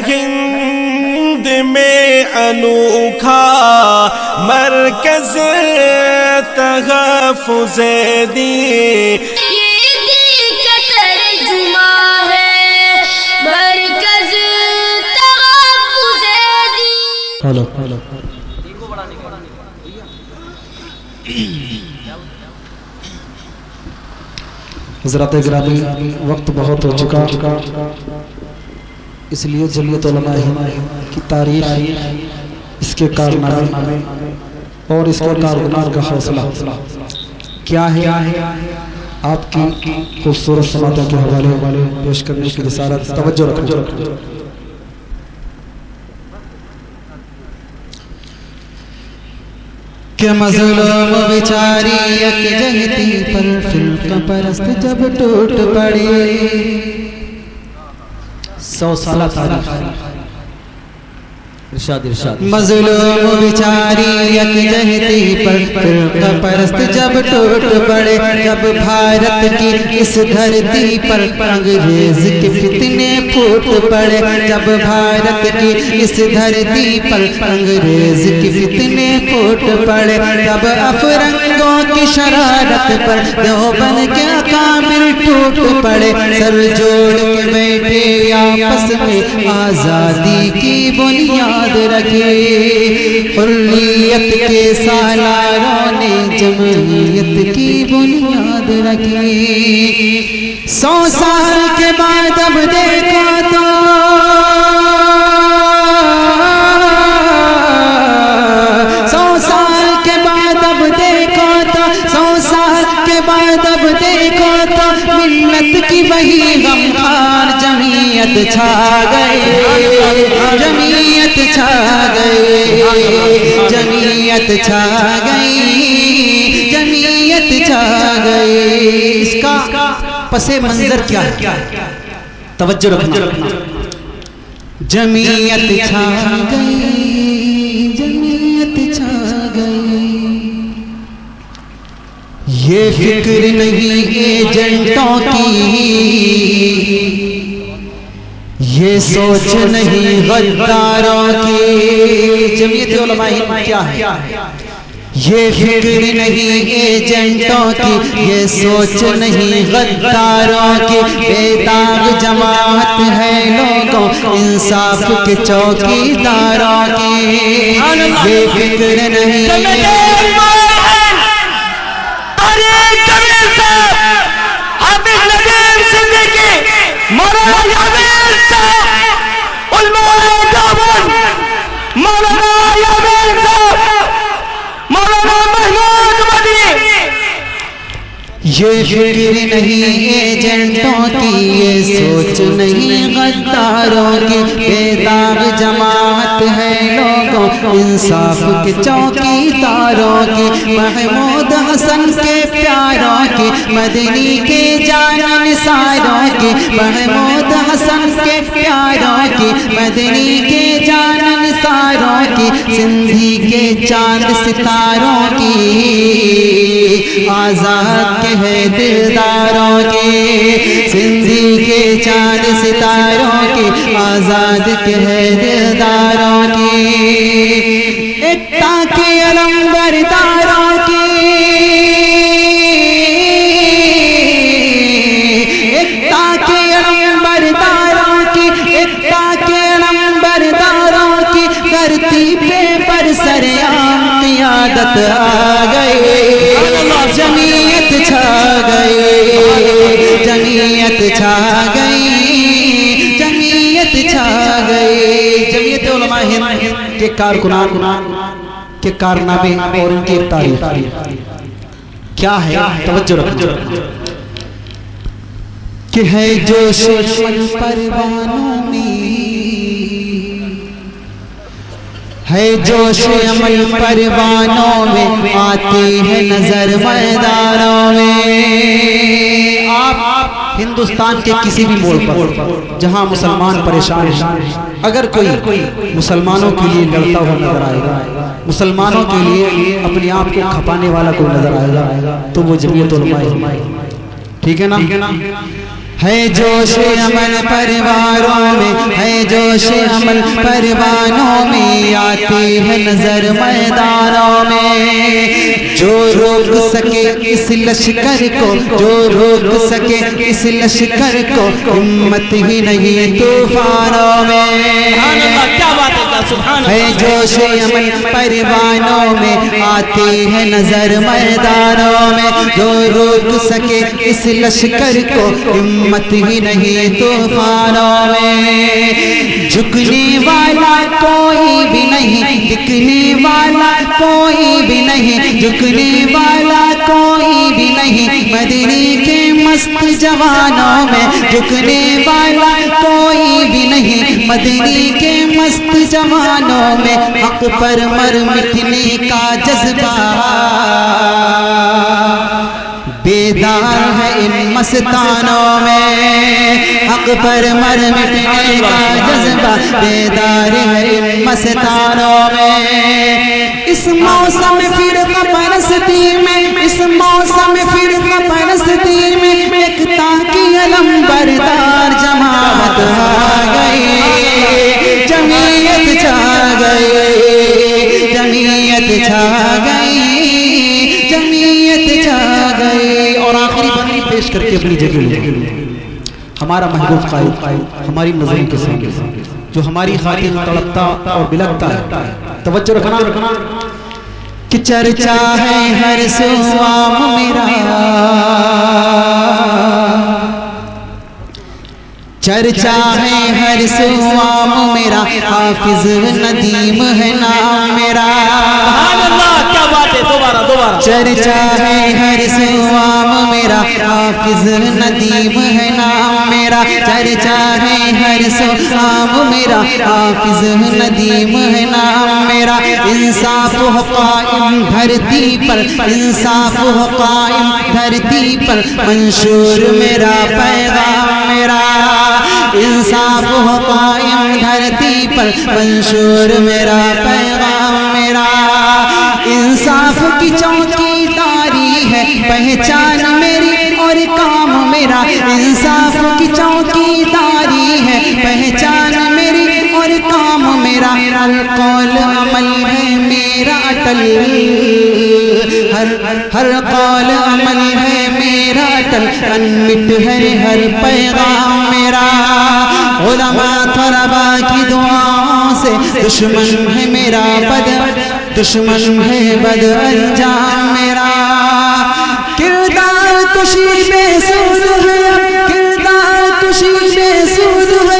ہند میں انوکھا مرکز تحفظ دین، یہ دین کا ترجمہ ہے مرکز تحفظ دین۔ حضرات گرامی، وقت بہت ہو چکا، اس لیے جمعیت علماء ہند کی تاریخ، اس کے کارنامے اور اس کے کارکنان کا حوصلہ کیا ہے، آپ کی خوبصورت سماعتوں کے حوالے پیش کرنے کی رسالت توجہ رکھیں۔ کہ مظلوم بیچاری یکجہتی پر فرقہ پرست جب ٹوٹ پڑے، 100 سالہ تاریخ، مظلوم بیچاری یکجہتی پر فرقہ پرست جب ٹوٹ پڑے، جب بھارت کی اس دھرتی پر انگریز کے فتنے پھوٹ پڑے، جب بھارت کی اس دھرتی پر انگریز کے فتنے پھوٹ پڑے، تب افرنگوں کی شرارت پر دیوبند کے اکابر ٹوٹ پڑے، سر جوڑ کے بیٹھے آپس میں آزادی کی بنیاد رکھی، حریت کے سالاروں نے جمہوریت کی بنیاد رکھی۔ 100 سال کے بعد اب دیکھا تو 100 سال کے بعد اب دیکھا تو 100 سال کے بعد اب دیکھا تو ملت کی وہی غمخوار جمعیت چھا گئی، جمعیت چھا گئی، جمعیت چھا گئی، جمعیت چھا گئی۔ اس کا پس منظر کیا ہے؟ توجہ رکھنا۔ جمعیت چھا گئی، جمعیت چھا گئی، یہ فکر نہیں ایجنٹوں کی، یہ سوچ نہیں غداروں کی۔ جمعیت علماء ہند کیا ہے؟ یہ فکر نہیں ایجنٹوں کی، یہ سوچ نہیں غداروں کی، بے داغ جماعت ہے لوگوں انصاف کے چوکی داروں کی۔ یہ فکر نہیں یہ فکر نہیں ایجنٹوں کی، یہ سوچ نہیں غداروں کی، بے داغ جماعت ہے لوگوں انصاف کے چوکی داروں کی، محمود حسن کے پیاروں کی، مدنی کے جان نثاروں کی، محمود حسن کے پیاروں کی، مدنی کے جان نثاروں کی، سندھی کے چاند ستاروں کی، آزاد کے ہے دلداروں کی، سندھی کے چاند ستاروں کی، آزاد کے ہے دلداروں کی، ایکتا کے علم برداروں کی، ایکتا کے علم برداروں کی، ایکتا کے علم برداروں کی، دھرتی پہ پر سریعام قیادت آ گئی، جمعیت چھا گئی، جمعیت چھا گئی، جمعیت چھا گئی۔ جمعیت علماء ہند کے کارکنان کے کارنامے اور ان کی تاریخ کیا ہے؟ توجہ رکھیں۔ کہ ہے جوش پروانوں میں، ہے جوش عمل پروانوں میں، آتی ہے نظر میدانوں میں۔ آپ ہندوستان کے کسی بھی موڑ پر جہاں مسلمان پریشان ہیں، اگر کوئی مسلمانوں کے لیے لڑتا ہوا نظر آئے گا، مسلمانوں کے لیے اپنے آپ کو کھپانے والا کوئی نظر آئے گا، تو وہ جمعیت علماء ہند، ٹھیک ہے نا؟ ہے جوش عمل پریواروں میں، ہے جوش عمل پروانوں میں آتی ہے نظر میدانوں میں جو روک سکے اس لشکر کو جو روک سکے اس لشکر کو ہمت ہی نہیں طوفانوں میں کیا بات ہے سبحان ہے اللہ جوش عمل پروانوں میں آتی ہے نظر میدانوں میں جو روک سکے اس لشکر کو ہمت ہی نہیں طوفانوں میں جھکنے والا کوئی بھی نہیں دکھنے والا کوئی بھی نہیں جھکنے والا کوئی بھی نہیں مدنی کے مست جوانوں میں جھکنے والا کوئی بھی نہیں مدنی کے مست جوانوں میں حق پر مر مٹنے کا جذبہ بیدار ہے ان مستانوں میں حق پر مر مٹنے کا جذبہ بیدار ہے ان مستانوں میں اس موسم فرقہ پرستی میں اس موسم فرقہ پرستی میں ایکتا کی علم بردار جماعت آ گئی جمعیت چھا گئی جمعیت چھا گئی جمعیت چھا گئی اور آخری بندی پیش کر کے اپنی جگہ لے ہمارا محبوب قائد ہماری نظریں کے سامنے جو ہماری خاطر تڑپتا اور بلکتا ہے توجہ رکھنا کہ چرچا ہے ہر سو عام میرا چرچا ہے ہر سو عام میرا حافظ ندیم ہے نام میرا سبحان اللہ کیا بات ہے دوبارہ چرچا ہے ہر سو عام میرا حافظ ندیم ہے نام میرا چرچا ہے ہر سو عام میرا حافظ ندیم ہے نام میرا انصاف ہو قائم دھرتی پر انصاف ہو قائم دھرتی پر منشور میرا پیغام میرا انصاف ہو قائم دھرتی پر منشور میرا پیغام میرا انصاف کی چوکی داری ہے پہچان میری اور کام میرا انصاف کی چوکی داری ہے پہچان میری اور کام میرا ہر قول عمل ہے میرا اٹل ہر قول عمل ہے میرا اٹل انمٹ ہے ہر پیغام میرا علماء طلبا کی دعاؤں سے دشمن ہے میرا دشمن ہے بد انجام میرا کردار کشی بے سود ہے کردار کشی بے سود ہے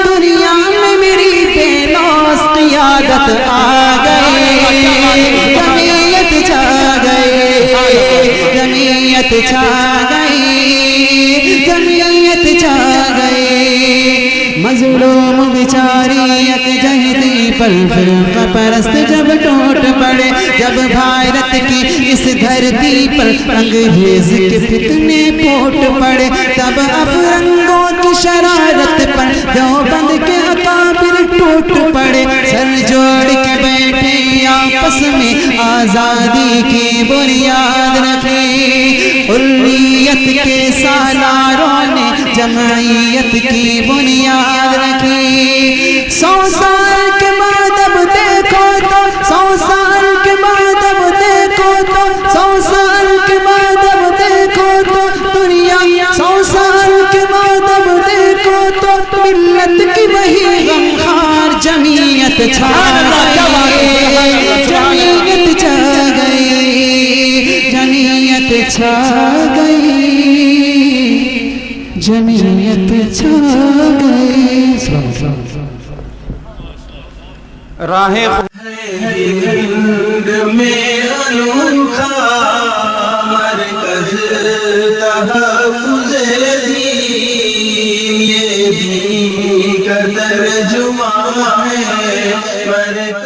دنیا میں میری بے لوس قیادت آ گئی جمعیت چھا گئی جمعیت چھا گئی جمعیت چھا گئی مظلوم بیچاری یکجہتی پر فرقہ پرست جب ٹوٹ پڑے جب بھارت کی اس دھرتی پر انگریز کے فتنے پھوٹ پڑے تب افرنگوں کی شرارت پر دیوبند کے اکابر ٹوٹ پڑے سر جوڑ کے بیٹھے آپس میں آزادی کی بنیاد رکھی حریت کے سالاروں نے جمعیت کی بنیاد رکھی 100 سال کے بعد اب دیکھو تو 100 سال کے بعد اب دیکھو تو 100 سال کے بعد اب دیکھو تو دنیا 100 سال کے بعد اب دیکھو تو ملت کی وہی غمخوار جمعیت چھا گئی جمعیت چھا گئی جمعیت چھا گئی جمعیت چھا گئی راہ ہند میں انوکھا مرکز تحفظ دین یہ دین کا ترجمہ